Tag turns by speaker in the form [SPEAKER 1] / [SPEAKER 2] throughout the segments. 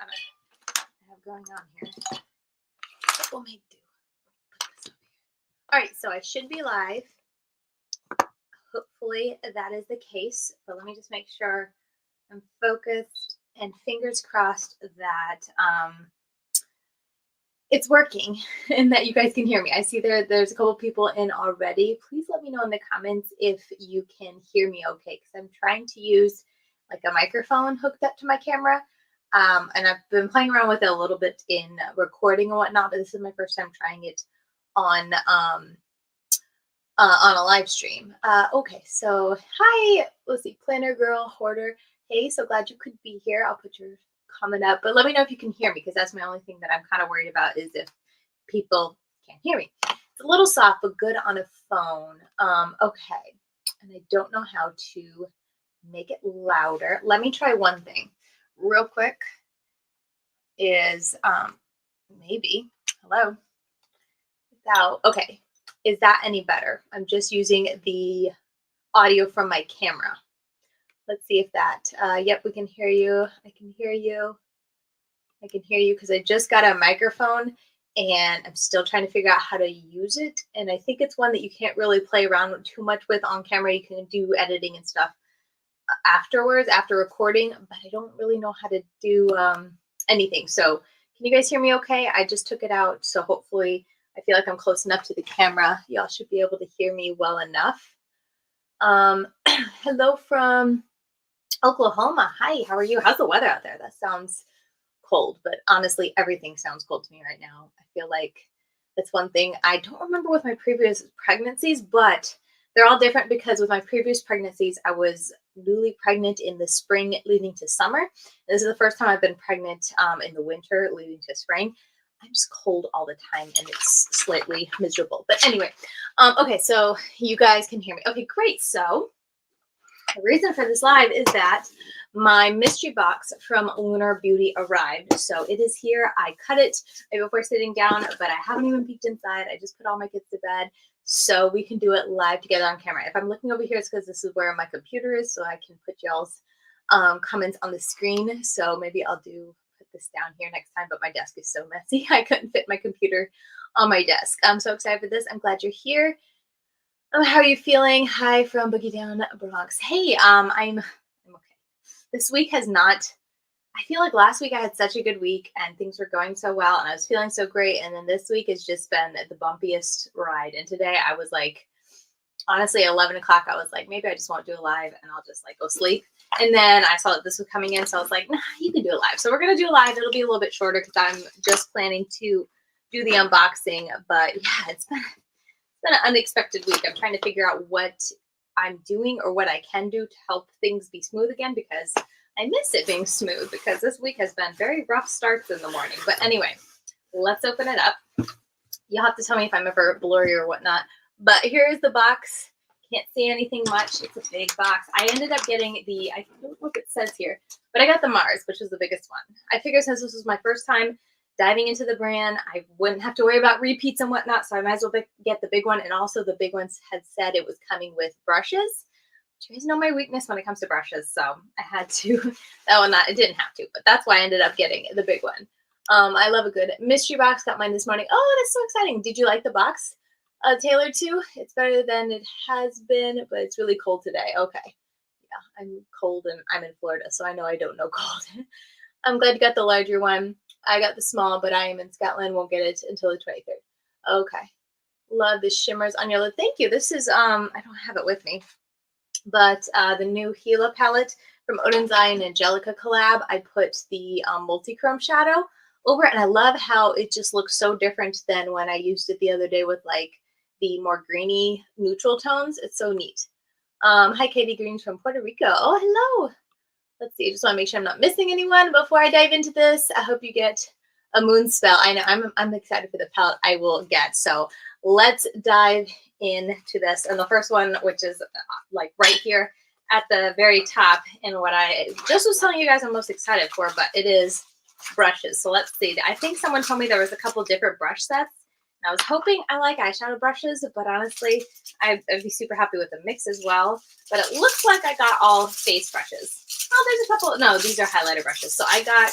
[SPEAKER 1] on I have going on here. What will make do? All right, so I should be live. Hopefully that is the case, but let me just make sure I'm focused and fingers crossed that it's working and that you guys can hear me. I see there's a couple people in already. Please let me know in the comments if you can hear me okay, because I'm trying to use like a microphone hooked up to my camera. And I've been playing around with it a little bit in recording and whatnot, but this is my first time trying it on a live stream. Okay, so hi, let's see, Planner Girl Hoarder. Hey, so glad you could be here. I'll put your comment up, but let me know if you can hear me, because that's my only thing that I'm kind of worried about, is if people can't hear me. It's a little soft, but good on a phone. Okay, and I don't know how to make it louder. Let me try one thing real quick. Is maybe hello without. Okay, is that any better? I'm just using the audio from my camera. Let's see if that, yep, we can hear you. I can hear you. I can hear you because I just got a microphone and I'm still trying to figure out how to use it. And I think it's one that you can't really play around too much with on camera. You can do editing and stuff afterwards, after recording, but I don't really know how to do anything. So can you guys hear me okay? I just took it out. So hopefully I feel like I'm close enough to the camera. Y'all should be able to hear me well enough. Hello from Oklahoma. Hi, how are you? How's the weather out there? That sounds cold, but honestly, everything sounds cold to me right now. I feel like that's one thing I don't remember with my previous pregnancies, but they're all different because with my previous pregnancies, I was newly pregnant in the spring leading to summer. This is the first time I've been pregnant in the winter leading to spring. I'm just cold all the time and it's slightly miserable. But anyway, okay, so you guys can hear me. Okay, great. So the reason for this live is that my mystery box from Lunar Beauty arrived. So it is here. I cut it right before sitting down, but I haven't even peeked inside. I just put all my kids to bed so we can do it live together on camera. If I'm looking over here, it's because this is where my computer is, so I can put y'all's comments on the screen. So maybe I'll put this down here next time, but my desk is so messy. I couldn't fit my computer on my desk. I'm so excited for this. I'm glad you're here. How are you feeling? Hi from Boogie Down Bronx. Hey, I'm okay. This week has not, I feel like last week I had such a good week and things were going so well and I was feeling so great. And then this week has just been the bumpiest ride. And today I was like, honestly, 11 o'clock, I was like, maybe I just won't do a live and I'll just like go sleep. And then I saw that this was coming in. So I was like, nah, you can do it live. So we're going to do a live. It'll be a little bit shorter because I'm just planning to do the unboxing. But yeah, it's been an unexpected week. I'm trying to figure out what I'm doing or what I can do to help things be smooth again, because I miss it being smooth, because this week has been very rough starts in the morning. But anyway, let's open it up. You'll have to tell me if I'm ever blurry or whatnot. But here is the box. Can't see anything much. It's a big box. I ended up getting I don't know what it says here, but I got the Mars, which was the biggest one. I figured since this was my first time diving into the brand, I wouldn't have to worry about repeats and whatnot, so I might as well get the big one. And also the big ones had said it was coming with brushes. You guys know my weakness when it comes to brushes, so I had to, it didn't have to, but that's why I ended up getting the big one. I love a good mystery box. Got mine this morning. Oh, that's so exciting. Did you like the box, Taylor, too? It's better than it has been, but it's really cold today. Okay. Yeah, I'm cold and I'm in Florida, so I know I don't know cold. I'm glad you got the larger one. I got the small, but I am in Scotland. Won't get it until the 23rd. Okay. Love the shimmers on your lid. Thank you. This is, I don't have it with me, but the new Hela palette from Oden's Eye and Angelica collab. I put the multi-chrome shadow over it, and I love how it just looks so different than when I used it the other day with like the more greeny neutral tones. It's so neat. Hi, Katie Greens from Puerto Rico. Oh, hello. Let's see. I just want to make sure I'm not missing anyone before I dive into this. I hope you get a moon spell. I know I'm excited for the palette I will get. So let's dive into this. And the first one, which is like right here at the very top, and what I just was telling you guys I'm most excited for, but it is brushes. So let's see. I think someone told me there was a couple different brush sets. And I was hoping I like eyeshadow brushes, but honestly, I'd be super happy with the mix as well. But it looks like I got all face brushes. Oh, there's a couple. No, these are highlighter brushes. So I got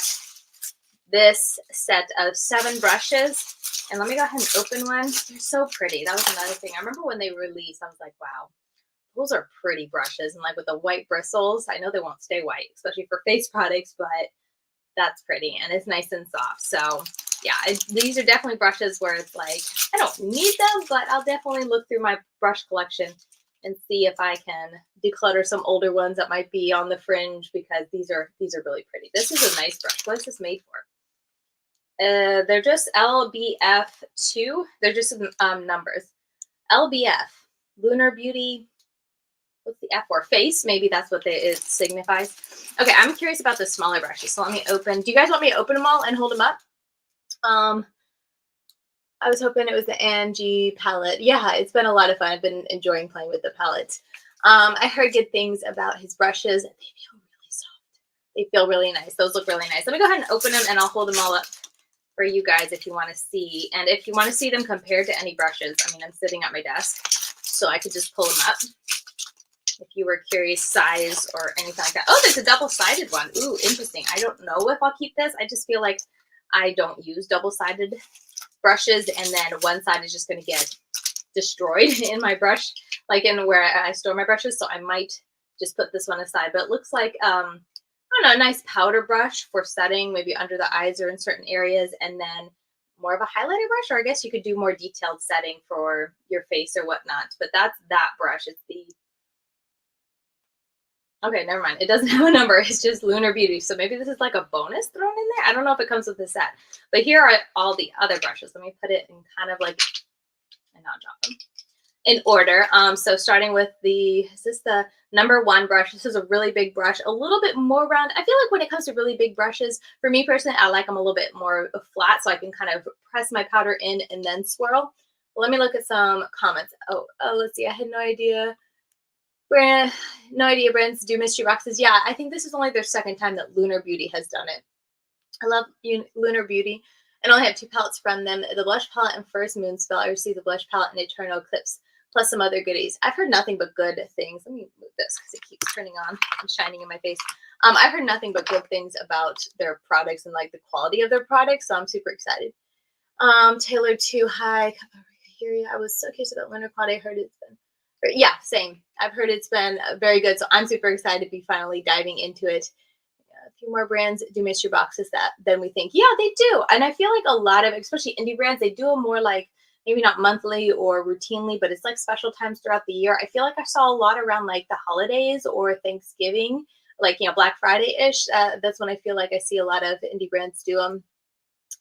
[SPEAKER 1] this set of 7 brushes. And let me go ahead and open one. They're so pretty. That was another thing. I remember when they released, I was like, wow, those are pretty brushes. And like with the white bristles, I know they won't stay white, especially for face products, but that's pretty and it's nice and soft. So yeah, these are definitely brushes where it's like, I don't need them, but I'll definitely look through my brush collection and see if I can declutter some older ones that might be on the fringe, because these are really pretty. This is a nice brush. What is this made for? They're just LBF2. They're just numbers. LBF, Lunar Beauty. What's the F for? Face. Maybe that's what it signifies. Okay, I'm curious about the smaller brushes. So let me open. Do you guys want me to open them all and hold them up? I was hoping it was the Angie palette. Yeah, it's been a lot of fun. I've been enjoying playing with the palettes. I heard good things about his brushes. They feel really soft. They feel really nice. Those look really nice. Let me go ahead and open them and I'll hold them all up for you guys if you want to see. And if you want to see them compared to any brushes, I mean, I'm sitting at my desk, so I could just pull them up. If you were curious size or anything like that. Oh, there's a double-sided one. Ooh, interesting. I don't know if I'll keep this. I just feel like I don't use double-sided brushes, and then one side is just going to get destroyed in my brush, like in where I store my brushes. So I might just put this one aside. But it looks like, I don't know, a nice powder brush for setting, maybe under the eyes or in certain areas, and then more of a highlighter brush, or I guess you could do more detailed setting for your face or whatnot. But that's that brush. It's the Okay, never mind. It doesn't have a number. It's just Lunar Beauty. So maybe this is like a bonus thrown in there. I don't know if it comes with the set. But here are all the other brushes. Let me put it in kind of like, and not drop them, in order. So starting with is this the number 1 brush? This is a really big brush, a little bit more round. I feel like when it comes to really big brushes, for me personally, I like them a little bit more flat, so I can kind of press my powder in and then swirl. Let me look at some comments. Oh, let's see. I had no idea. Brands do mystery boxes. Yeah, I think this is only their 2nd time that Lunar Beauty has done it. I love Lunar Beauty, and I only have 2 palettes from them. The blush palette and First Moon Spell. I received the blush palette and Eternal Eclipse, plus some other goodies. I've heard nothing but good things. Let me move this because it keeps turning on and shining in my face. I've heard nothing but good things about their products and like the quality of their products, so I'm super excited. Tailored to high. I was so curious about Lunar quality. I heard it's been, yeah, same. I've heard it's been very good, so I'm super excited to be finally diving into it. A few more brands do mystery boxes then we think, yeah, they do. And I feel like a lot of, especially indie brands, they do them more like maybe not monthly or routinely, but it's like special times throughout the year. I feel like I saw a lot around like the holidays or Thanksgiving, like, Black Friday-ish. That's when I feel like I see a lot of indie brands do them.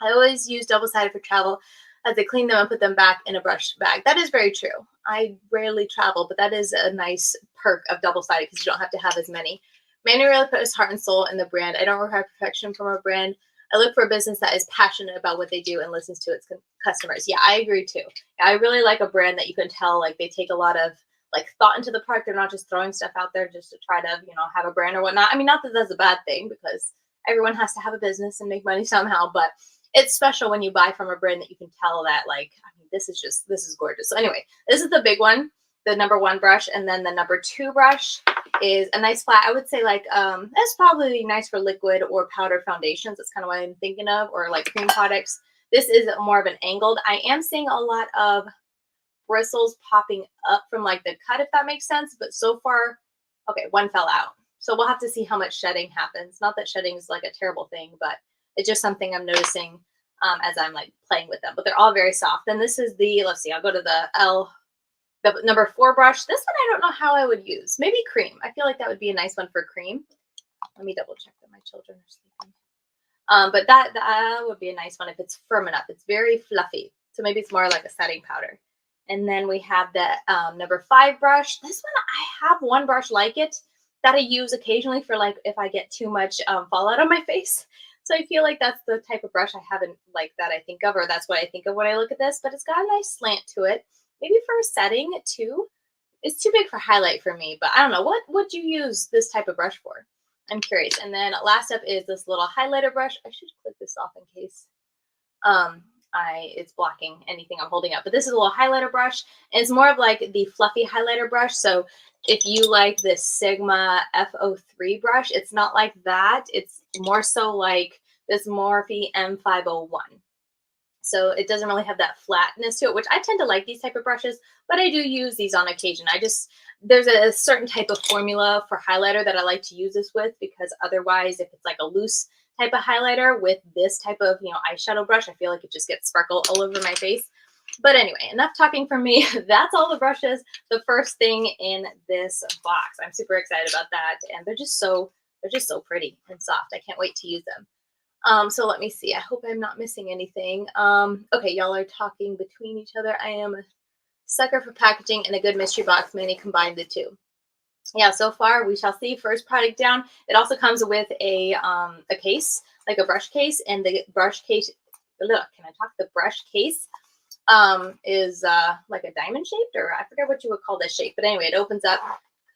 [SPEAKER 1] I always use double-sided for travel, as I clean them and put them back in a brush bag. That is very true. I rarely travel, but that is a nice perk of double-sided because you don't have to have as many. Manny really put his heart and soul in the brand. I don't require perfection from a brand. I look for a business that is passionate about what they do and listens to its customers. Yeah, I agree too. I really like a brand that you can tell like they take a lot of like thought into the product. They're not just throwing stuff out there just to try to, have a brand or whatnot. I mean, not that that's a bad thing because everyone has to have a business and make money somehow, but it's special when you buy from a brand that you can tell that, like, I mean, this is gorgeous. So anyway, this is the big one, the number 1 brush, and then the number 2 brush is a nice flat. I would say like that's probably nice for liquid or powder foundations. That's kind of what I'm thinking of, or like cream products. This is more of an angled. I am seeing a lot of bristles popping up from like the cut, if that makes sense. But so far, okay, one fell out. So we'll have to see how much shedding happens. Not that shedding is like a terrible thing, but it's just something I'm noticing as I'm like playing with them. But they're all very soft. And this is let's see, I'll go to the number 4 brush. This one I don't know how I would use. Maybe cream. I feel like that would be a nice one for cream. Let me double check that my children are sleeping. But that would be a nice one if it's firm enough. It's very fluffy. So maybe it's more like a setting powder. And then we have the number 5 brush. This one, I have one brush like it that I use occasionally for like if I get too much fallout on my face. So I feel like that's the type of brush I haven't like that I think of, or that's what I think of when I look at this. But it's got a nice slant to it. Maybe for a setting too. It's too big for highlight for me, but I don't know. What would you use this type of brush for? I'm curious. And then last up is this little highlighter brush. I should click this off in case it's blocking anything I'm holding up. But this is a little highlighter brush. And it's more of like the fluffy highlighter brush. So if you like this Sigma F03 brush, it's not like that. It's more so like this Morphe M501. So it doesn't really have that flatness to it, which I tend to like these type of brushes, but I do use these on occasion. There's a certain type of formula for highlighter that I like to use this with, because otherwise, if it's like a loose type of highlighter with this type of, eyeshadow brush, I feel like it just gets sparkle all over my face. But anyway, enough talking from me. That's all the brushes. The first thing in this box. I'm super excited about that. And they're just so pretty and soft. I can't wait to use them. So let me see. I hope I'm not missing anything. Okay, y'all are talking between each other. I am a sucker for packaging and a good mystery box. Many combine the two. Yeah, so far we shall see. First product down. It also comes with a case, like a brush case, and the brush case. Look, can I talk? The brush case is like a diamond shaped, or I forget what you would call this shape. But anyway, it opens up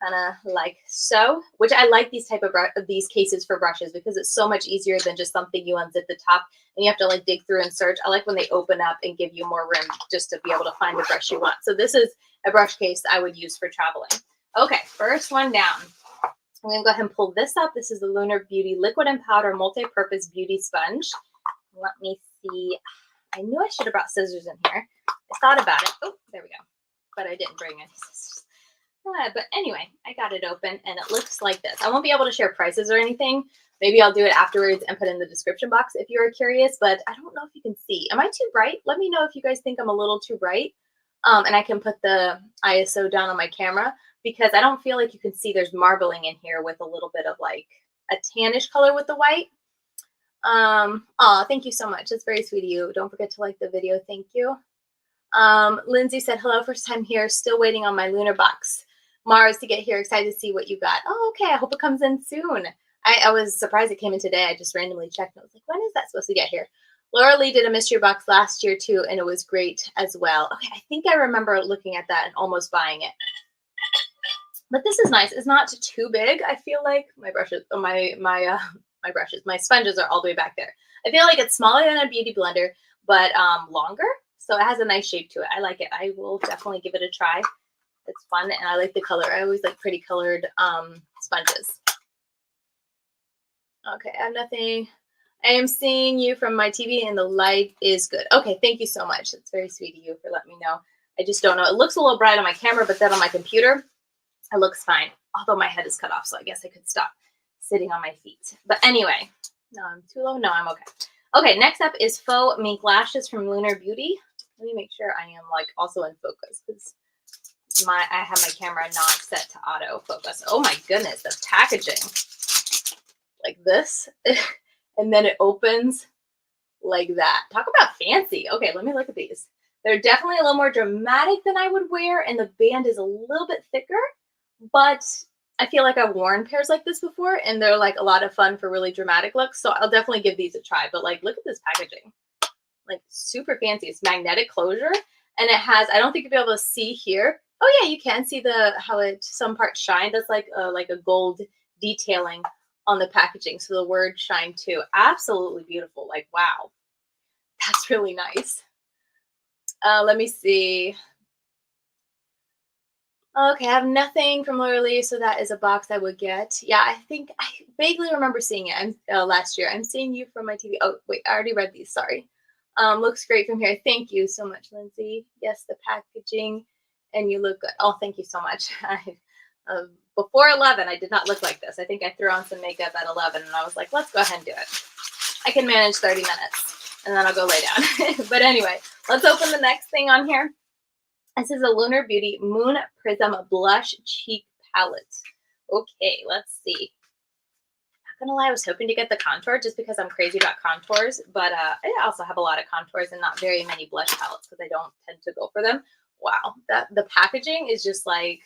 [SPEAKER 1] kind of like so, which I like these type of these cases for brushes, because it's so much easier than just something you unzip the top and you have to like dig through and search. I like when they open up and give you more room just to be able to find the brush you want. So this is a brush case I would use for traveling. Okay, first one down. I'm going to go ahead and pull this up. This is the Lunar Beauty Liquid and Powder Multi-Purpose Beauty Sponge. Let me see. I knew I should have brought scissors in here. I thought about it. Oh, there we go. But I didn't bring any scissors. But anyway, I got it open and it looks like this. I won't be able to share prices or anything. Maybe I'll do it afterwards and put in the description box if you're curious, but I don't know if you can see. Am I too bright? Let me know if you guys think I'm a little too bright. And I can put the ISO down on my camera, because I don't feel like you can see there's marbling in here with a little bit of like a tannish color with the white. Thank you so much. That's very sweet of you. Don't forget to like the video. Thank you. Lindsay said, hello, first time here. Still waiting on my Lunar box. Mars to get here. Excited to see what you got. Oh, okay. I hope it comes in soon. I was surprised it came in today. I just randomly checked and I was like, when is that supposed to get here? Laura Lee did a mystery box last year too, and it was great as well. Okay, I think I remember looking at that and almost buying it. But this is nice. It's not too big. I feel like my brushes, my sponges are all the way back there. I feel like it's smaller than a beauty blender, but longer. So it has a nice shape to it. I like it. I will definitely give it a try. It's fun, and I like the color. I always like pretty colored sponges. Okay, I have nothing. I am seeing you from my TV, and the light is good. Okay, thank you so much. It's very sweet of you for letting me know. I just don't know. It looks a little bright on my camera, but then on my computer, it looks fine. Although my head is cut off, so I guess I could stop sitting on my feet. But anyway, no, I'm too low. No, I'm okay. Okay, next up is faux mink lashes from Lunar Beauty. Let me make sure I am like also in focus, because I have my camera not set to autofocus. Oh my goodness, the packaging. Like this. And then it opens like that. Talk about fancy. Okay, let me look at these. They're definitely a little more dramatic than I would wear, and the band is a little bit thicker, but I feel like I've worn pairs like this before, and they're like a lot of fun for really dramatic looks. So I'll definitely give these a try. But like, look at this packaging. Like super fancy. It's magnetic closure, and it has, I don't think you'll be able to see here. Oh yeah, you can see how some parts shine. That's like a gold detailing on the packaging. So the word shine too. Absolutely beautiful. Like, wow, that's really nice. Let me see. Okay, I have nothing from Laura Lee, so that is a box I would get. Yeah, I think I vaguely remember seeing it last year. I'm seeing you from my TV. Oh, wait, I already read these. Sorry. Looks great from here. Thank you so much, Lindsay. Yes, the packaging, and you look good. Oh, thank you so much. Before 11, I did not look like this. I think I threw on some makeup at 11, and I was like, let's go ahead and do it. I can manage 30 minutes, and then I'll go lay down. But anyway, let's open the next thing on here. This is a Lunar Beauty Moon Prism Blush Cheek Palette. Okay, let's see. Not gonna lie, I was hoping to get the contour just because I'm crazy about contours, but I also have a lot of contours and not very many blush palettes because I don't tend to go for them. Wow, the packaging is just like,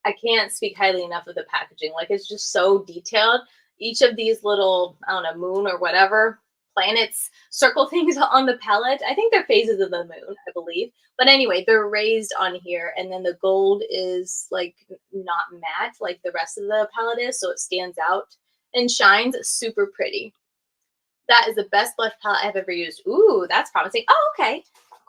[SPEAKER 1] I can't speak highly enough of the packaging. Like, it's just so detailed. Each of these little, I don't know, moon or whatever, planets, circle things on the palette. I think they're phases of the moon, I believe. But anyway, they're raised on here. And then the gold is like not matte like the rest of the palette is. So it stands out and shines. Super pretty. That is the best blush palette I've ever used. Ooh, that's promising. Oh, okay.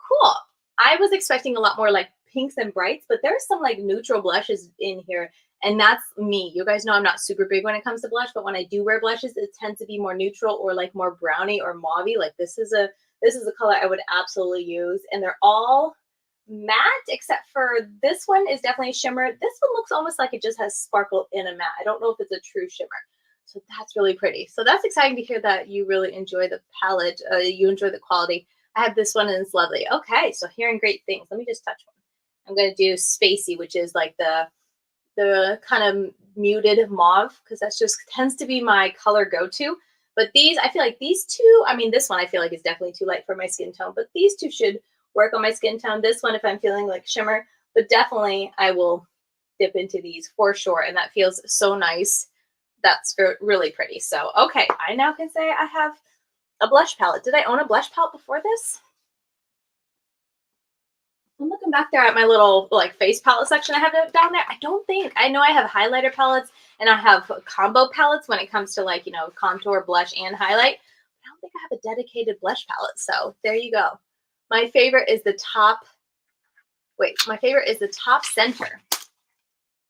[SPEAKER 1] Cool. I was expecting a lot more like pinks and brights, but there's some like neutral blushes in here. And that's me. You guys know I'm not super big when it comes to blush, but when I do wear blushes, it tends to be more neutral or like more browny or mauvey. Like this is a color I would absolutely use. And they're all matte, except for this one is definitely a shimmer. This one looks almost like it just has sparkle in a matte. I don't know if it's a true shimmer. So that's really pretty. So that's exciting to hear that you really enjoy the palette. You enjoy the quality. I have this one and it's lovely. Okay, so hearing great things. Let me just touch one. I'm going to do Spacey, which is like the kind of muted mauve, because that's just tends to be my color go-to. But these, I feel like these two, I mean, this one I feel like is definitely too light for my skin tone, but these two should work on my skin tone. This one, if I'm feeling like shimmer, but definitely I will dip into these for sure. And that feels so nice. That's really pretty. So, okay, I now can say I have a blush palette. Did I own a blush palette before this? I'm looking back there at my little like face palette section I have down there. I don't think, I know I have highlighter palettes and I have combo palettes when it comes to like, you know, contour, blush, and highlight. I don't think I have a dedicated blush palette. So there you go. My favorite is the top, my favorite is the top center.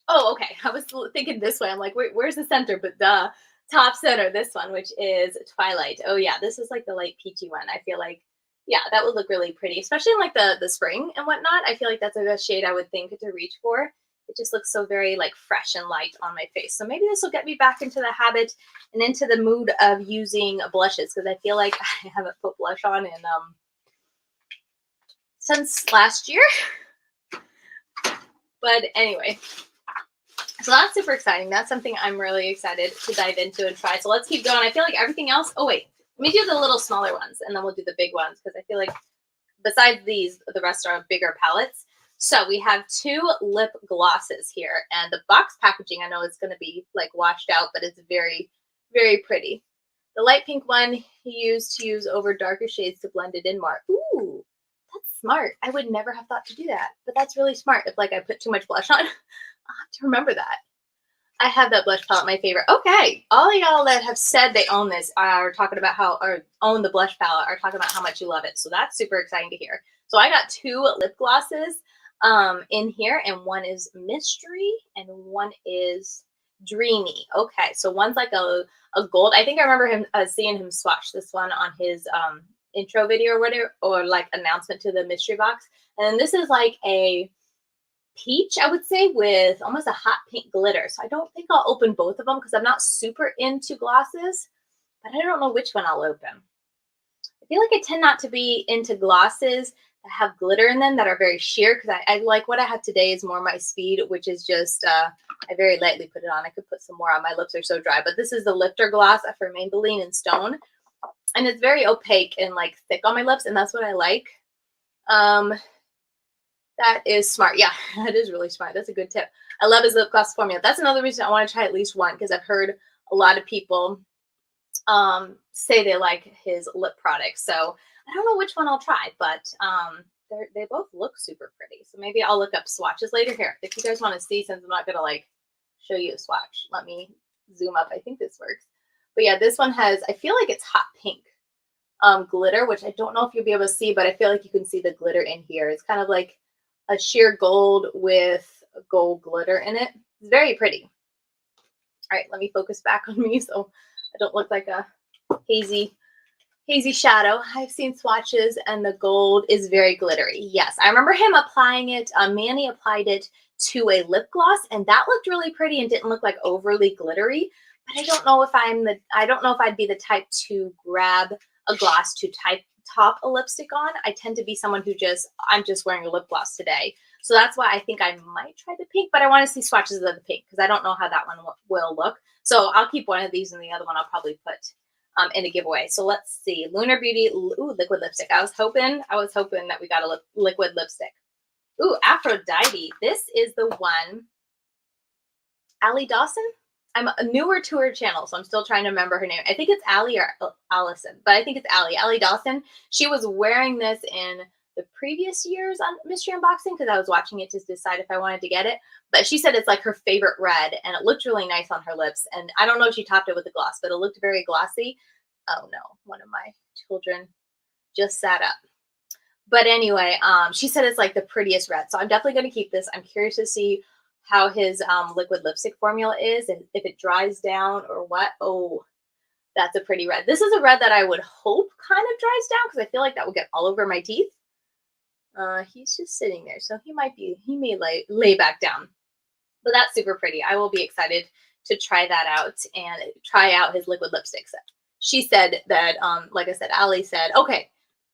[SPEAKER 1] Oh, okay. I was thinking this way. I'm like, wait, where's the center? But the top center, this one, which is Twilight. Oh yeah, this is like the light peachy one. I feel like, yeah, that would look really pretty, especially in like the spring and whatnot. I feel like that's a shade I would think to reach for. It just looks so very like fresh and light on my face. So maybe this will get me back into the habit and into the mood of using blushes, because I feel like I haven't put blush on in since last year. But anyway, so that's super exciting. That's something I'm really excited to dive into and try. So let's keep going. I feel like everything else, oh wait, let me do the little smaller ones and then we'll do the big ones, because I feel like besides these, the rest are bigger palettes. So we have 2 lip glosses here, and the box packaging, I know it's going to be like washed out, but it's very, very pretty. The light pink one he used to use over darker shades to blend it in more. Ooh, that's smart. I would never have thought to do that, but that's really smart. If like I put too much blush on, I'll have to remember that. I have that blush palette, my favorite. Okay, all of y'all that have said they own this are talking about how, or own the blush palette, are talking about how much you love it. So that's super exciting to hear. So I got 2 lip glosses in here, and one is Mystery and one is Dreamy. Okay, so one's like a gold. I think I remember him seeing him swatch this one on his intro video or whatever, or like announcement to the mystery box. And then this is like a peach, I would say, with almost a hot pink glitter. So I don't think I'll open both of them because I'm not super into glosses, but I don't know which one I'll open. I feel like I tend not to be into glosses that have glitter in them that are very sheer, because I like what I have today is more my speed, which is just, I very lightly put it on. I could put some more on. My lips are so dry, but this is the Lifter Gloss for Maybelline in Stone. And it's very opaque and like thick on my lips, and that's what I like. That is smart. Yeah, that is really smart. That's a good tip. I love his lip gloss formula. That's another reason I want to try at least one, because I've heard a lot of people say they like his lip products. So I don't know which one I'll try, but they both look super pretty. So maybe I'll look up swatches later. Here, if you guys want to see, since I'm not going to like show you a swatch, let me zoom up. I think this works. But yeah, this one has, I feel like it's hot pink glitter, which I don't know if you'll be able to see, but I feel like you can see the glitter in here. It's kind of like a sheer gold with gold glitter in it. It's very pretty. All right, let me focus back on me so I don't look like a hazy shadow. I've seen swatches and the gold is very glittery. Yes, I remember him applying it. Manny applied it to a lip gloss, and that looked really pretty and didn't look like overly glittery. But I don't know if I don't know if I'd be the type to grab a gloss to top a lipstick on. I tend to be someone who I'm just wearing a lip gloss today. So that's why I think I might try the pink, but I want to see swatches of the pink because I don't know how that one will look. So I'll keep one of these and the other one I'll probably put in a giveaway. So let's see. Lunar Beauty, ooh, liquid lipstick. I was hoping that we got a liquid lipstick. Ooh, Aphrodite. This is the one. Allie Dawson? I'm newer to her channel, so I'm still trying to remember her name. I think it's Allie or Allison, but I think it's Allie. Allie Dawson. She was wearing this in the previous years on Mystery Unboxing because I was watching it to decide if I wanted to get it. But she said it's like her favorite red, and it looked really nice on her lips. And I don't know if she topped it with a gloss, but it looked very glossy. Oh no, one of my children just sat up. But anyway, she said it's like the prettiest red. So I'm definitely going to keep this. I'm curious to see how his liquid lipstick formula is and if it dries down or what. Oh, that's a pretty red. This is a red that I would hope kind of dries down because I feel like that would get all over my teeth. He's just sitting there, so he may lay back down. But that's super pretty. I will be excited to try that out and try out his liquid lipsticks. She said that, like I said, Allie said, okay,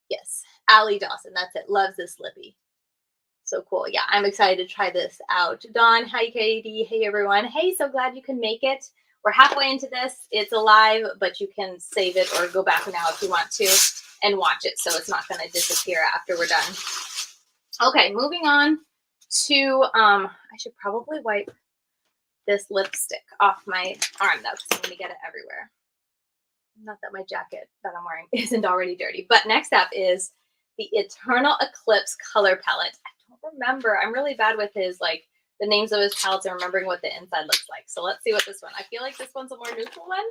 [SPEAKER 1] yes, Allie Dawson, that's it, loves this lippy. So cool. Yeah, I'm excited to try this out. Dawn, hi, Katie. Hey, everyone. Hey, so glad you can make it. We're halfway into this. It's alive, but you can save it or go back now if you want to and watch it, so it's not going to disappear after we're done. Okay, moving on to, I should probably wipe this lipstick off my arm, though, because I'm going to get it everywhere. Not that my jacket that I'm wearing isn't already dirty. But next up is the Eternal Eclipse color palette. I don't remember. I'm really bad with his, like, the names of his palettes and remembering what the inside looks like. So let's see what this one. I feel like this one's a more neutral one.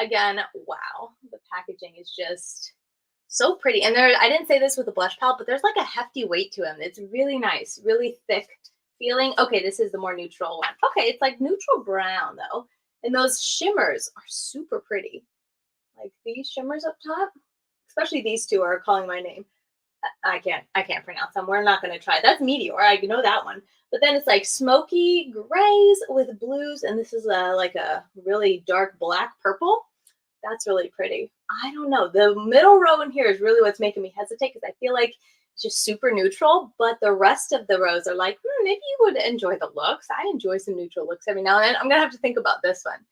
[SPEAKER 1] Again, wow. The packaging is just so pretty. And there, I didn't say this with the blush palette, but there's like a hefty weight to him. It's really nice, really thick feeling. Okay, this is the more neutral one. Okay, it's like neutral brown, though. And those shimmers are super pretty. Like these shimmers up top, especially these two are calling my name. I can't pronounce them. We're not going to try. That's Meteor. I know that one. But then it's like smoky grays with blues, and this is like a really dark black purple. That's really pretty. I don't know. The middle row in here is really what's making me hesitate because I feel like it's just super neutral, but the rest of the rows are like, maybe you would enjoy the looks. I enjoy some neutral looks every now and then. I'm going to have to think about this one.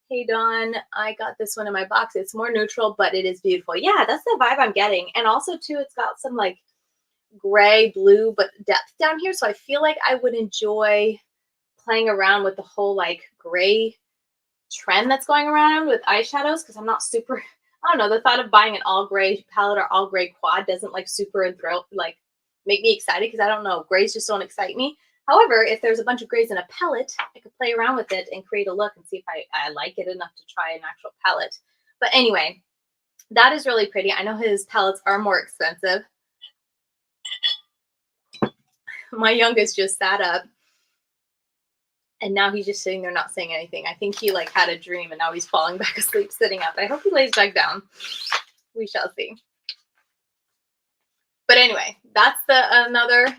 [SPEAKER 1] Hey, Dawn, I got this one in my box. It's more neutral, but it is beautiful. Yeah, that's the vibe I'm getting. And also, too, it's got some, like, gray, blue, but depth down here. So I feel like I would enjoy playing around with the whole, like, gray trend that's going around with eyeshadows because I'm not super, I don't know, the thought of buying an all-gray palette or all-gray quad doesn't, like, super enthrall, like, make me excited because I don't know. Grays just don't excite me. However, if there's a bunch of grays in a palette, I could play around with it and create a look and see if I like it enough to try an actual palette. But anyway, that is really pretty. I know his palettes are more expensive. My youngest just sat up. And now he's just sitting there not saying anything. I think he like had a dream and now he's falling back asleep sitting up. I hope he lays back down. We shall see. But anyway, that's another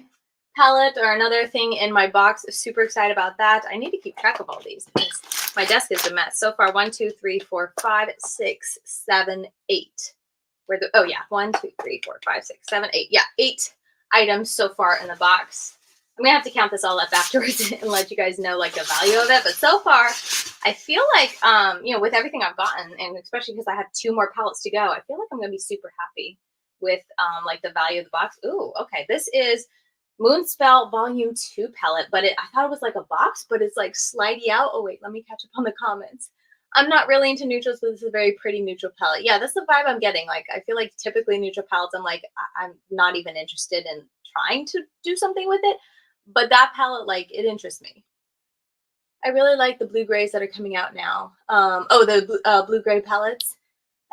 [SPEAKER 1] palette or another thing in my box. Super excited about that. I need to keep track of all these because my desk is a mess. So far, 1, 2, 3, 4, 5, 6, 7, 8. Oh yeah, 1, 2, 3, 4, 5, 6, 7, 8. Yeah, 8 items so far in the box. I'm gonna have to count this all up afterwards and let you guys know like the value of it. But so far, I feel like you know, with everything I've gotten, and especially because I have 2 more palettes to go, I feel like I'm gonna be super happy with like the value of the box. Ooh, okay, this is Moonspell Volume 2 palette, but I thought it was like a box, but it's like slidey out. Oh wait, let me catch up on the comments. I'm not really into neutrals, but this is a very pretty neutral palette. Yeah, that's the vibe I'm getting. Like, I feel like typically neutral palettes, I'm like, I'm not even interested in trying to do something with it. But that palette, like, it interests me. I really like the blue grays that are coming out now. Oh, the blue gray palettes.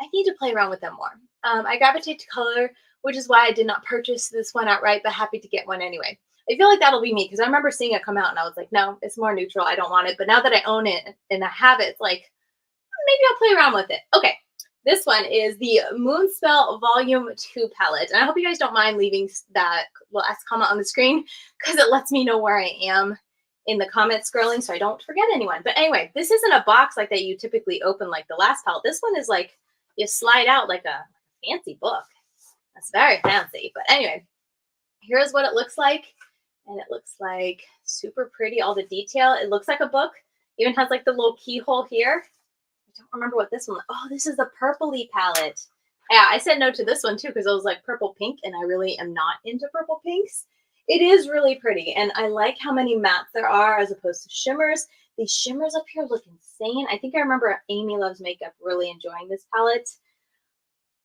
[SPEAKER 1] I need to play around with them more. I gravitate to color, which is why I did not purchase this one outright, but happy to get one anyway. I feel like that'll be me because I remember seeing it come out and I was like, no, it's more neutral. I don't want it. But now that I own it and I have it, it's like, maybe I'll play around with it. Okay, this one is the Moonspell Volume 2 palette. And I hope you guys don't mind leaving that last comment on the screen because it lets me know where I am in the comment scrolling so I don't forget anyone. But anyway, this isn't a box like that you typically open like the last palette. This one is like, you slide out like a fancy book. That's very fancy. But anyway, here's what it looks like. And it looks like super pretty. All the detail. It looks like a book. Even has like the little keyhole here. I don't remember what this one. Oh, this is the purpley palette. Yeah, I said no to this one too because it was like purple pink, and I really am not into purple pinks. It is really pretty, and I like how many mattes there are as opposed to shimmers. These shimmers up here look insane. I think I remember Amy Loves Makeup really enjoying this palette.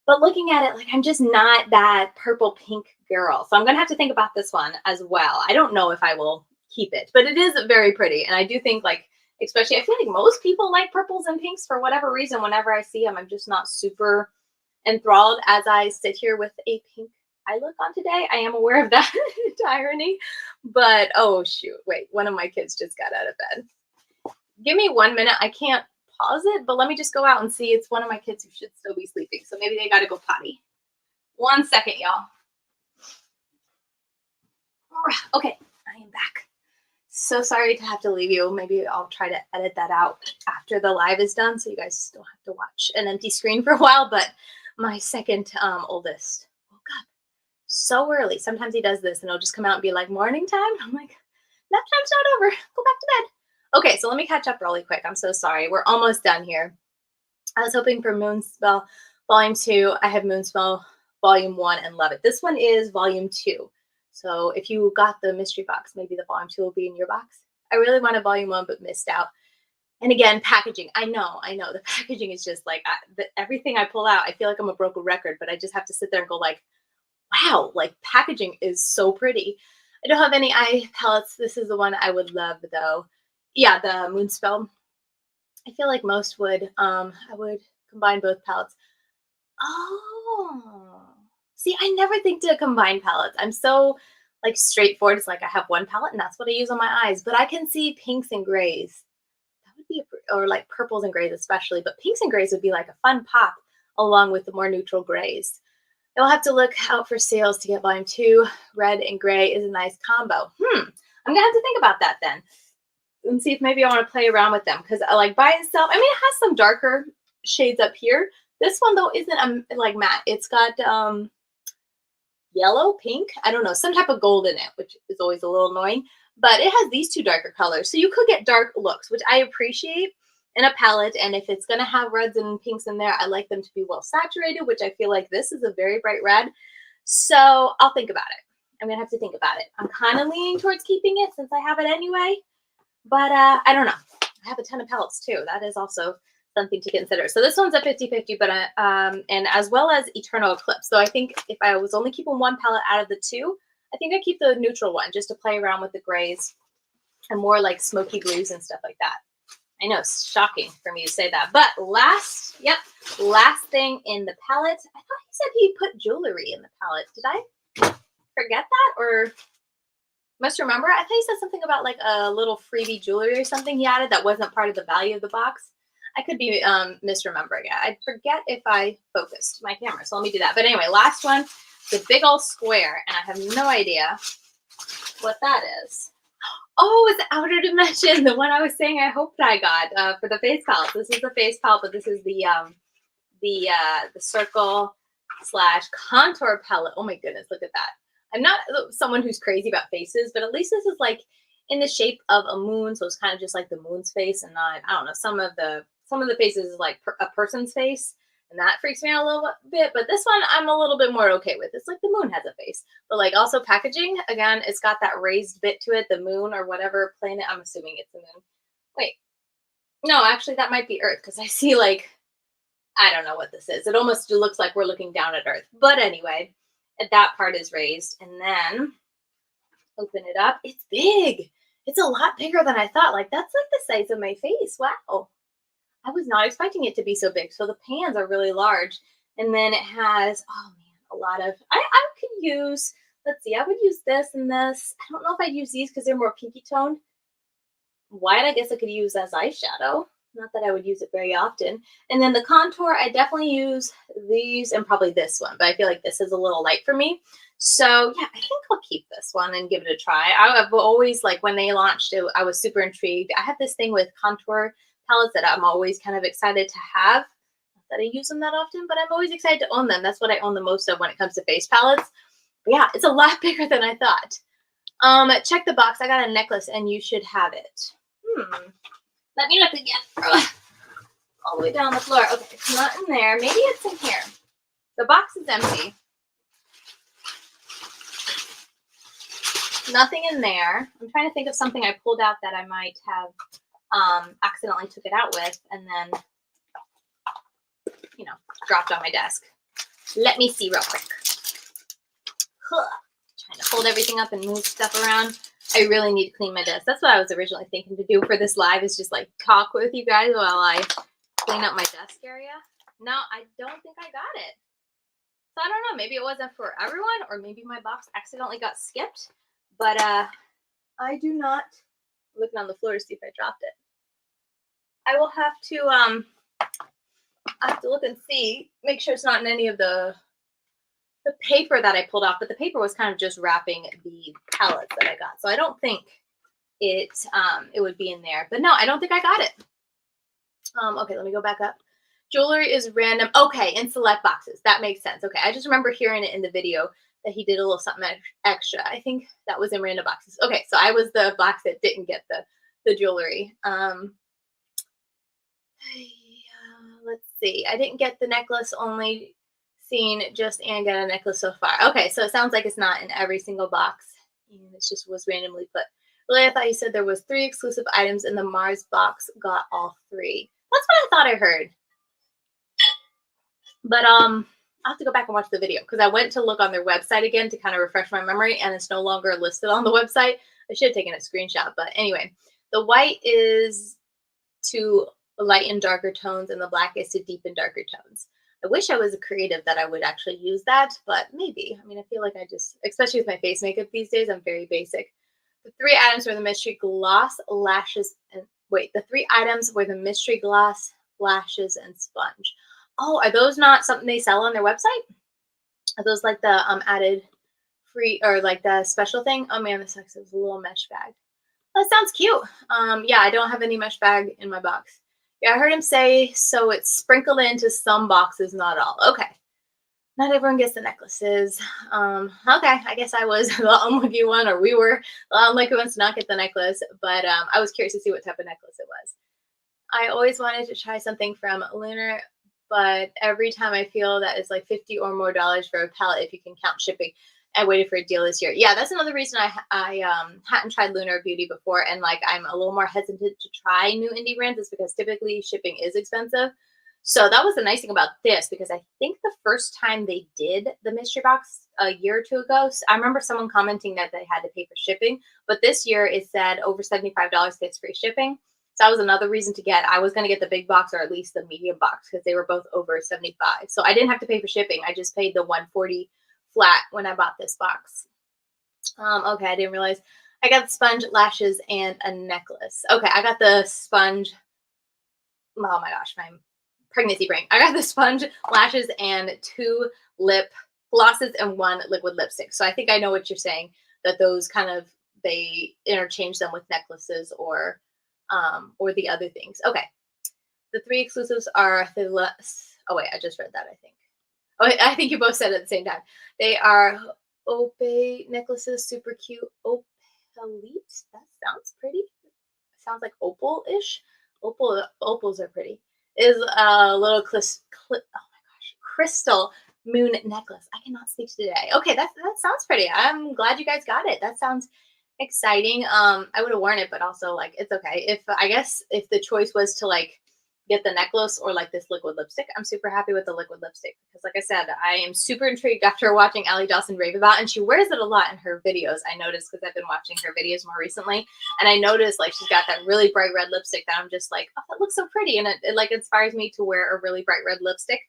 [SPEAKER 1] But looking at it, like, I'm just not that purple pink girl. So I'm going to have to think about this one as well. I don't know if I will keep it, but it is very pretty. And I do think, like, especially, I feel like most people like purples and pinks for whatever reason. Whenever I see them, I'm just not super enthralled as I sit here with a pink I look on today. I am aware of that irony, but oh shoot, wait, one of my kids just got out of bed. Give me 1 minute. I can't pause it, but let me just go out and see. It's one of my kids who should still be sleeping, so maybe they got to go potty. 1 second, y'all. Okay, I am back. So sorry to have to leave you. Maybe I'll try to edit that out after the live is done, so you guys don't have to watch an empty screen for a while. But my second oldest woke up so early. Sometimes he does this, and he'll just come out and be like, "Morning time." I'm like, "Nap time's not over. Go back to bed." Okay, so let me catch up really quick. I'm so sorry. We're almost done here. I was hoping for Moonspell Volume 2. I have Moonspell Volume 1 and love it. This one is Volume 2. So if you got the mystery box, maybe the Volume 2 will be in your box. I really wanted Volume 1, but missed out. And again, packaging. I know. The packaging is just like, everything I pull out, I feel like I'm a broken record, but I just have to sit there and go like, wow, like packaging is so pretty. I don't have any eye palettes. This is the one I would love though. Yeah, the Moonspell. I feel like most would. I would combine both palettes. Oh. See, I never think to combine palettes. I'm so like straightforward. It's like I have one palette and that's what I use on my eyes. But I can see pinks and grays. That would be, or like purples and grays especially. But pinks and grays would be like a fun pop along with the more neutral grays. You'll have to look out for sales to get Volume 2. Red and gray is a nice combo. I'm gonna have to think about that then, and see if maybe I want to play around with them, because I like by itself. I mean, it has some darker shades up here. This one though isn't like matte. It's got yellow, pink, I don't know, some type of gold in it, which is always a little annoying. But it has these two darker colors, so you could get dark looks, which I appreciate in a palette. And if it's gonna have reds and pinks in there, I like them to be well saturated, which I feel like this is a very bright red. So I'll think about it. I'm gonna have to think about it. I'm kind of leaning towards keeping it since I have it anyway. But I don't know. I have a ton of palettes too. That is also something to consider. So this one's a 50-50, but and as well as Eternal Eclipse. So I think if I was only keeping one palette out of the two, I think I'd keep the neutral one just to play around with the grays and more like smoky blues and stuff like that. I know, it's shocking for me to say that. But last thing in the palette. I thought he said he put jewelry in the palette. Did I forget that, or must remember? I thought he said something about like a little freebie jewelry or something he added that wasn't part of the value of the box. I could be misremembering it. I forget if I focused my camera, so let me do that. But anyway, last one, the big old square, and I have no idea what that is. Oh, it's Outer Dimension, the one I was saying I hoped I got for the face palette. This is the face palette, but this is the circle / contour palette. Oh my goodness, look at that. I'm not someone who's crazy about faces, but at least this is like in the shape of a moon, so it's kind of just like the moon's face, and not, I don't know, some of the faces is like a person's face, and that freaks me out a little bit. But this one I'm a little bit more okay with. It's like the moon has a face, but like also packaging, again, it's got that raised bit to it, the moon or whatever planet. I'm assuming it's the moon. Wait, no, actually that might be Earth, because I see like, I don't know what this is. It almost looks like we're looking down at Earth. But anyway, that part is raised, and then open it up. It's big. It's a lot bigger than I thought. Like, that's like the size of my face. Wow. I was not expecting it to be so big. So the pans are really large. And then it has, oh man, a lot of, I could use, let's see, I would use this and this. I don't know if I'd use these because they're more pinky toned. White, I guess I could use as eyeshadow. Not that I would use it very often. And then the contour, I definitely use these and probably this one, but I feel like this is a little light for me. So yeah, I think I'll keep this one and give it a try. I've always, like when they launched it, I was super intrigued. I have this thing with contour palettes that I'm always kind of excited to have. Not that I use them that often, but I'm always excited to own them. That's what I own the most of when it comes to face palettes. But yeah, it's a lot bigger than I thought. Check the box. I got a necklace and you should have it. Let me look again. All the way down the floor. Okay, it's not in there. Maybe it's in here. The box is empty. Nothing in there. I'm trying to think of something I pulled out that I might have accidentally took it out with and then, you know, dropped on my desk. Let me see real quick. Trying to hold everything up and move stuff around. I really need to clean my desk. That's what I was originally thinking to do for this live, is just like talk with you guys while I clean up my desk area. No, I don't think I got it. So I don't know, maybe it wasn't for everyone, or maybe my box accidentally got skipped, but I do not, I'm looking on the floor to see if I dropped it. I will have to I have to look and see, make sure it's not in any of the paper that I pulled off, but the paper was kind of just wrapping the palettes that I got. So I don't think it would be in there. But no, I don't think I got it. Okay, let me go back up. Jewelry is random. Okay, in select boxes. That makes sense. Okay, I just remember hearing it in the video that he did a little something extra. I think that was in random boxes. Okay, so I was the box that didn't get the jewelry. Let's see. I didn't get the necklace, only seen just Anne get a necklace so far. Okay, so it sounds like it's not in every single box, and it just was randomly put. Really, I thought you said there was 3 exclusive items in the Mars box. Got all 3. That's what I thought I heard. But I'll have to go back and watch the video, because I went to look on their website again to kind of refresh my memory, and it's no longer listed on the website. I should have taken a screenshot, but anyway, the white is to light and darker tones, and the black is to deepen darker tones. I wish I was a creative that I would actually use that, but maybe. I mean, I feel like I just, especially with my face makeup these days, I'm very basic. The 3 items were the mystery gloss, lashes, and the 3 items were the mystery gloss, lashes, and sponge. Oh, are those not something they sell on their website? Are those like the added free, or like the special thing? Oh man, this is a little mesh bag. That sounds cute. Yeah, I don't have any mesh bag in my box. Yeah, I heard him say, so it's sprinkled into some boxes, not all. Okay. Not everyone gets the necklaces. Okay, I guess I was the unlucky one, or we were the unlucky ones to not get the necklace, but I was curious to see what type of necklace it was. I always wanted to try something from Lunar, but every time I feel that it's like $50 or more for a palette, if you can count shipping. I waited for a deal this year. Yeah, that's another reason I hadn't tried Lunar Beauty before, and like I'm a little more hesitant to try new indie brands, is because typically shipping is expensive. So that was the nice thing about this, because I think the first time they did the mystery box a year or 2 ago, I remember someone commenting that they had to pay for shipping, but this year it said over $75 gets free shipping. So that was another reason to get. I was going to get the big box, or at least the medium box, because they were both over $75. So I didn't have to pay for shipping. I just paid the $140 flat when I bought this box. Okay, I didn't realize. I got the sponge, lashes, and a necklace. Okay, I got the sponge. Oh my gosh, my pregnancy brain. I got the sponge, lashes, and 2 lip glosses and 1 liquid lipstick. So I think I know what you're saying, that those kind of, they interchange them with necklaces or the other things. Okay. The 3 exclusives are the oh wait, I just read that, I think. Oh, I think you both said it at the same time. They are Opé necklaces, super cute. Opalite. That sounds pretty. Sounds like opal-ish. Opals are pretty. Is a little oh my gosh, crystal moon necklace. I cannot speak today. Okay, that sounds pretty. I'm glad you guys got it. That sounds exciting. I would have worn it, but also like it's okay. If I guess if the choice was to like get the necklace or like this liquid lipstick, I'm super happy with the liquid lipstick, because like I said, I am super intrigued after watching Allie Dawson rave about, and she wears it a lot in her videos. I noticed, because I've been watching her videos more recently, and I noticed like she's got that really bright red lipstick that I'm just like, oh, that looks so pretty, and it like inspires me to wear a really bright red lipstick.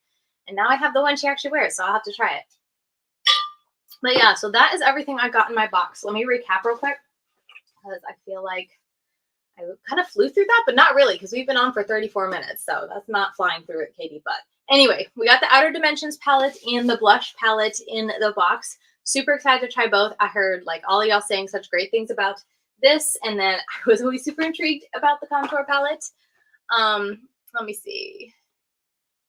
[SPEAKER 1] And now I have the one she actually wears, so I'll have to try it. But yeah, so that is everything I got in my box. Let me recap real quick, because I feel like I kind of flew through that, but not really, because we've been on for 34 minutes, so that's not flying through it, Katie. But anyway, we got the Outer Dimensions palette and the blush palette in the box. Super excited to try both. I heard like all of y'all saying such great things about this, and then I was always super intrigued about the contour palette. Let me see.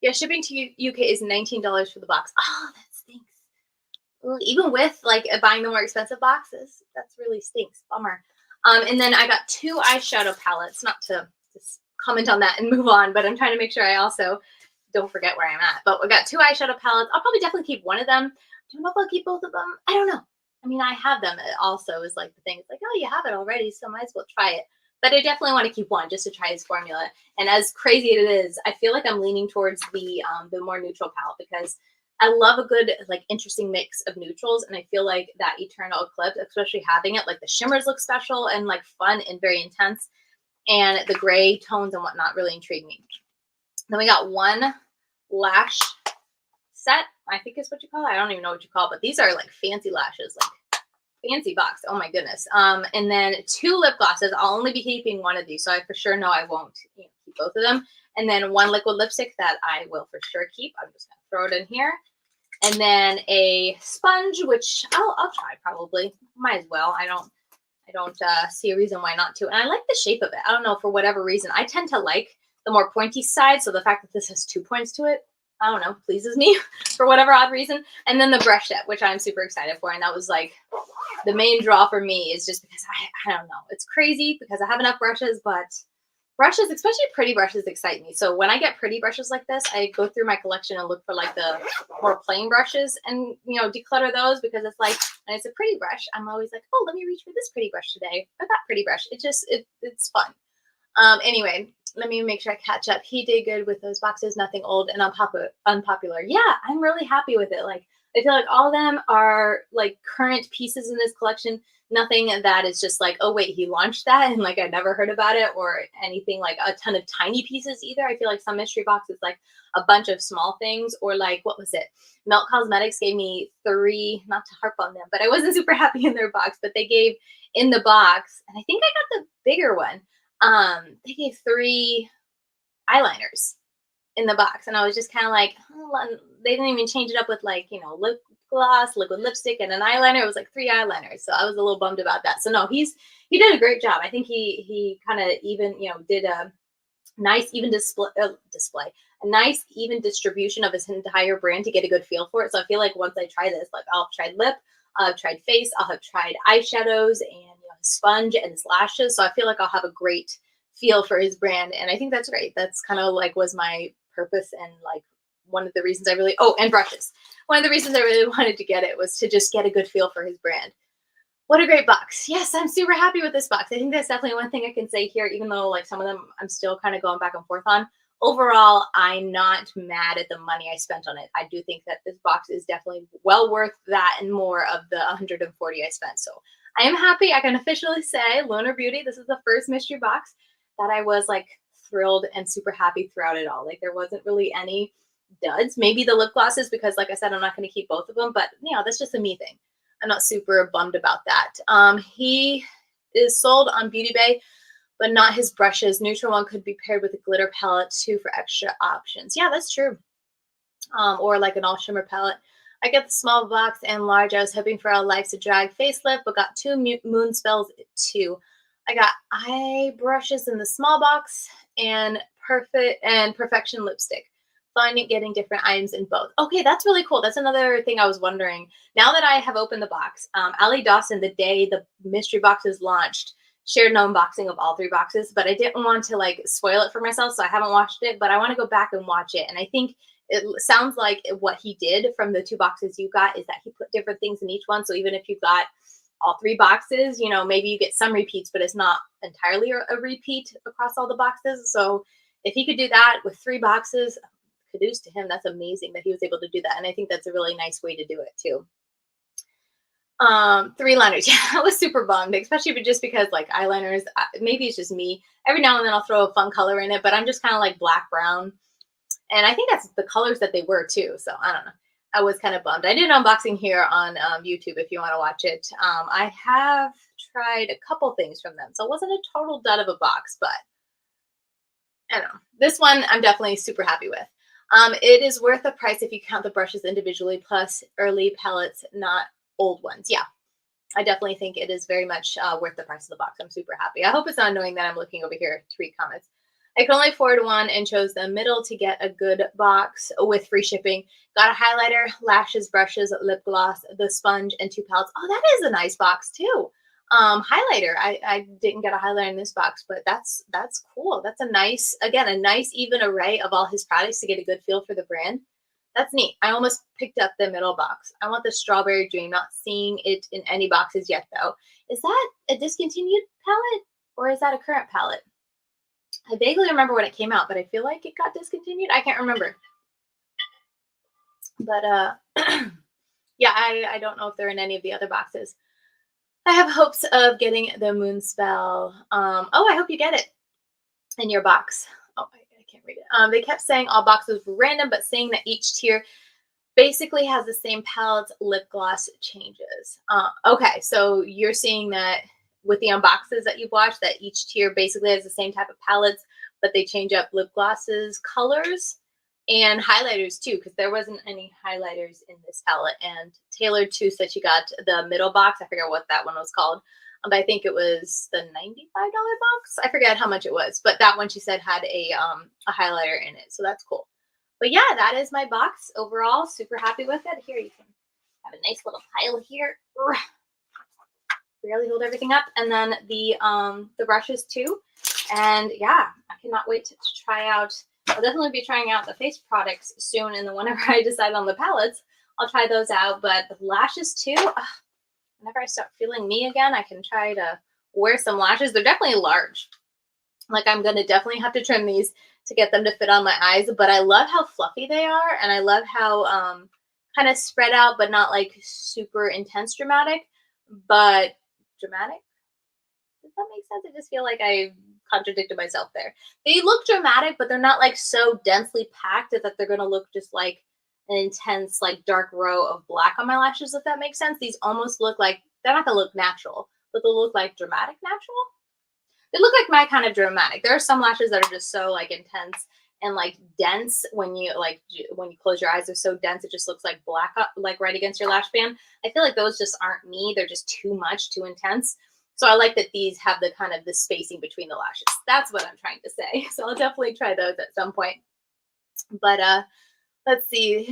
[SPEAKER 1] Yeah, shipping to UK is $19 for the box. Oh, that stinks. Well, even with like buying the more expensive boxes, that's really stinks. Bummer. And then I got 2 eyeshadow palettes, not to just comment on that and move on, but I'm trying to make sure I also don't forget where I'm at. But we got 2 eyeshadow palettes. I'll probably definitely keep one of them. Do you know if I'll keep both of them? I don't know. I mean, I have them. It also is like the thing. It's like, oh, you have it already, so might as well try it. But I definitely want to keep one just to try his formula. And as crazy as it is, I feel like I'm leaning towards the more neutral palette, because I love a good, like, interesting mix of neutrals, and I feel like that Eternal Eclipse, especially having it, like, the shimmers look special and, like, fun and very intense, and the gray tones and whatnot really intrigue me. Then we got 1 lash set, I think is what you call it. I don't even know what you call it, but these are like fancy lashes, like fancy box. Oh my goodness. And then 2 lip glosses. I'll only be keeping one of these, so I for sure know I won't keep both of them. And then 1 liquid lipstick that I will for sure keep. I'm just gonna throw it in here. And then a sponge, which I'll try probably. Might as well. I don't see a reason why not to. And I like the shape of it. I don't know, for whatever reason. I tend to like the more pointy side, so the fact that this has 2 points to it, I don't know, pleases me for whatever odd reason. And then the brush set, which I'm super excited for. And that was like the main draw for me, is just because I don't know. It's crazy because I have enough brushes, but brushes, especially pretty brushes, excite me. So when I get pretty brushes like this, I go through my collection and look for like the more plain brushes and, declutter those, because it's like, when it's a pretty brush, I'm always like, oh, let me reach for this pretty brush today, or that pretty brush. It's fun. Anyway, let me make sure I catch up. He did good with those boxes, nothing old and unpopular. Yeah, I'm really happy with it. Like, I feel like all of them are like current pieces in this collection. Nothing that is just like, oh wait, he launched that and like I never heard about it, or anything like a ton of tiny pieces either. I feel like some mystery boxes like a bunch of small things, or like, what was it? Melt Cosmetics gave me 3, not to harp on them, but I wasn't super happy in their box, but they gave in the box, and I think I got the bigger one. They gave 3 eyeliners in the box, and I was just kind of like, oh, they didn't even change it up with like, lip gloss, liquid lipstick, and an eyeliner. It was like 3 eyeliners, so I was a little bummed about that. So no, he did a great job. I think he kind of even did a nice even display, a nice even distribution of his entire brand to get a good feel for it. So I feel like once I try this, like I'll have tried lip, I've tried face, I'll have tried eyeshadows, and his sponge and his lashes. So I feel like I'll have a great feel for his brand, and I think that's great. That's kind of like was my purpose, and like one of the reasons and brushes. One of the reasons I really wanted to get it was to just get a good feel for his brand. What a great box. Yes, I'm super happy with this box. I think that's definitely one thing I can say here, even though like some of them I'm still kind of going back and forth on. Overall, I'm not mad at the money I spent on it. I do think that this box is definitely well worth that and more of the 140 I spent. So I am happy. I can officially say Lunar Beauty, this is the first mystery box that I was like thrilled and super happy throughout it all. Like there wasn't really any duds. Maybe the lip glosses, because like I said, I'm not going to keep both of them, but that's just a me thing. I'm not super bummed about that. He is sold on Beauty Bay, but not his brushes. Neutral one could be paired with a glitter palette too for extra options. Yeah, that's true. Or like an all shimmer palette. I get the small box and large. I was hoping for a Life's a Drag facelift, but got 2 moon spells too. I got eye brushes in the small box and perfection lipstick. Finding getting different items in both. Okay, that's really cool. That's another thing I was wondering. Now that I have opened the box, Allie Dawson, the day the mystery boxes launched, shared an unboxing of all 3 boxes, but I didn't want to like spoil it for myself, so I haven't watched it, but I want to go back and watch it. And I think it sounds like what he did from the 2 boxes you got is that he put different things in each one. So even if you got all 3 boxes, maybe you get some repeats, but it's not entirely a repeat across all the boxes. So if he could do that with 3 boxes, kudos to him. That's amazing that he was able to do that. And I think that's a really nice way to do it too. 3 liners. Yeah, I was super bummed, especially just because like eyeliners, maybe it's just me. Every now and then I'll throw a fun color in it, but I'm just kind of like black, brown. And I think that's the colors that they were too. So I don't know. I was kind of bummed. I did an unboxing here on YouTube if you want to watch it. I have tried a couple things from them. So it wasn't a total dud of a box, but I don't know. This one I'm definitely super happy with. It is worth the price if you count the brushes individually, plus early palettes, not old ones. Yeah, I definitely think it is very much worth the price of the box. I'm super happy. I hope it's not annoying that I'm looking over here to read comments. I can only afford one and chose the middle to get a good box with free shipping. Got a highlighter, lashes, brushes, lip gloss, the sponge, and 2 palettes. Oh, that is a nice box too. Highlighter. I didn't get a highlighter in this box, but that's cool. That's a nice even array of all his products to get a good feel for the brand. That's neat. I almost picked up the middle box. I want the Strawberry Dream. Not seeing it in any boxes yet though. Is that a discontinued palette or is that a current palette? I vaguely remember when it came out, but I feel like it got discontinued. I can't remember. But yeah, I don't know if they're in any of the other boxes. I have hopes of getting the moon spell. Oh, I hope you get it in your box. Oh, I can't read it. They kept saying all boxes were random, but saying that each tier Basically has the same palette. Lip gloss changes. Okay, so you're seeing that with the unboxes that you've watched, that each tier basically has the same type of palettes, but they change up lip glosses, colors, and highlighters too, because there wasn't any highlighters in this palette. And tailored too said she got the middle box. I forget what that one was called, but I think it was the $95 box. I forget how much it was, but that one she said had a highlighter in it, so that's cool. But yeah, that is my box overall. Super happy with it. Here you can have a nice little pile here. Barely hold everything up, and then the brushes too. And yeah, I cannot wait to try out. I'll definitely be trying out the face products soon, and then whenever I decide on the palettes, I'll try those out. But the lashes too. Whenever I start feeling me again, I can try to wear some lashes. They're definitely large. Like I'm gonna definitely have to trim these to get them to fit on my eyes. But I love how fluffy they are, and I love how kind of spread out, but not like super intense dramatic, but dramatic. Does that make sense? I just feel like I contradicted myself there. They look dramatic, but they're not like so densely packed that they're gonna look just like an intense, like dark row of black on my lashes, if that makes sense. These almost look like they're not gonna look natural, but they'll look like dramatic natural. They look like my kind of dramatic. There are some lashes that are just so like intense and like dense when you close your eyes. They're so dense it just looks like black up, like right against your lash band. I feel like those just aren't me. They're just too much, too intense. So I like that these have the kind of the spacing between the lashes. That's what I'm trying to say. So I'll definitely try those at some point. But let's see.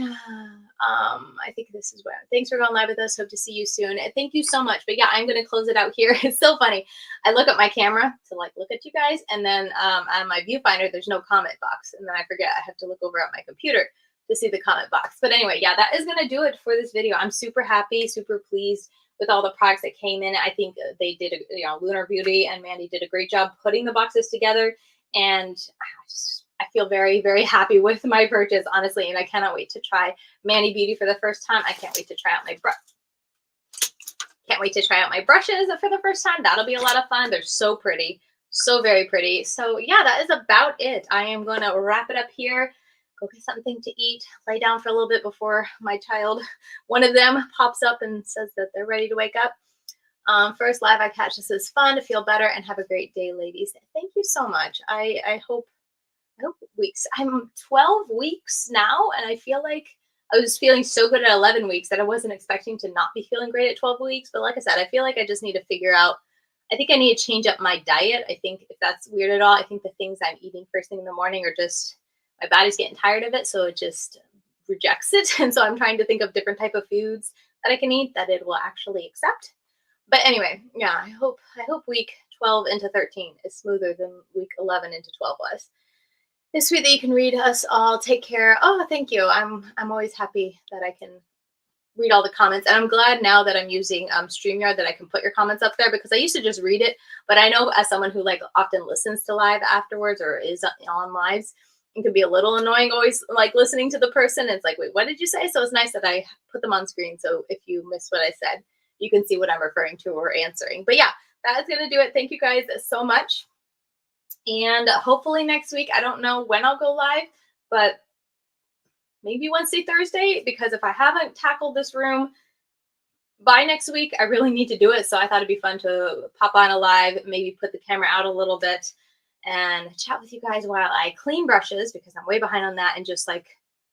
[SPEAKER 1] I think this is where. Thanks for going live with us. Hope to see you soon. And thank you so much. But yeah, I'm gonna close it out here. It's so funny. I look at my camera to like look at you guys, and then on my viewfinder, there's no comment box, and then I forget I have to look over at my computer to see the comment box. But anyway, yeah, that is gonna do it for this video. I'm super happy, super pleased with all the products that came in. I think they did, Lunar Beauty and Mandy did a great job putting the boxes together, and I feel very, very happy with my purchase, honestly, and I cannot wait to try Mandy Beauty for the first time. I can't wait to try out my brushes for the first time. That'll be a lot of fun. They're so pretty, so very pretty. So yeah, that is about it. I am going to wrap it up here. Go get something to eat, lay down for a little bit before my child, one of them, pops up and says that they're ready to wake up. First live I catch. This is fun, to feel better, and have a great day, ladies. Thank you so much. I hope weeks. I'm 12 weeks now, and I feel like I was feeling so good at 11 weeks that I wasn't expecting to not be feeling great at 12 weeks. But like I said, I feel like I just need to figure out, I think I need to change up my diet. I think if that's weird at all, I think the things I'm eating first thing in the morning are just, my body's getting tired of it, so it just rejects it. And so I'm trying to think of different type of foods that I can eat that it will actually accept. But anyway, yeah, I hope week 12 into 13 is smoother than week 11 into 12 was. It's sweet that you can read us all. Take care. Oh, thank you. I'm always happy that I can read all the comments, and I'm glad now that I'm using StreamYard that I can put your comments up there, because I used to just read it. But I know as someone who like often listens to live afterwards or is on lives, it can be a little annoying always like listening to the person. It's like, wait, what did you say? So it's nice that I put them on screen, so if you miss what I said, you can see what I'm referring to or answering. But yeah, that is gonna do it. Thank you guys so much. And hopefully next week, I don't know when I'll go live, but maybe Wednesday, Thursday, because if I haven't tackled this room by next week, I really need to do it. So I thought it'd be fun to pop on a live, maybe put the camera out a little bit and chat with you guys while I clean brushes, because I'm way behind on that, and just like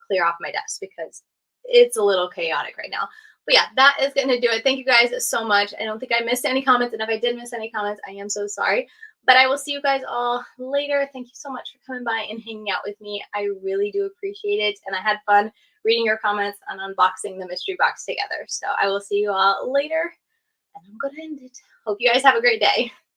[SPEAKER 1] clear off my desk because it's a little chaotic right now. But yeah, that is going to do it. Thank you guys so much. I don't think I missed any comments. And if I did miss any comments, I am so sorry. But I will see you guys all later. Thank you so much for coming by and hanging out with me. I really do appreciate it. And I had fun reading your comments and unboxing the mystery box together. So I will see you all later. And I'm going to end it. Hope you guys have a great day.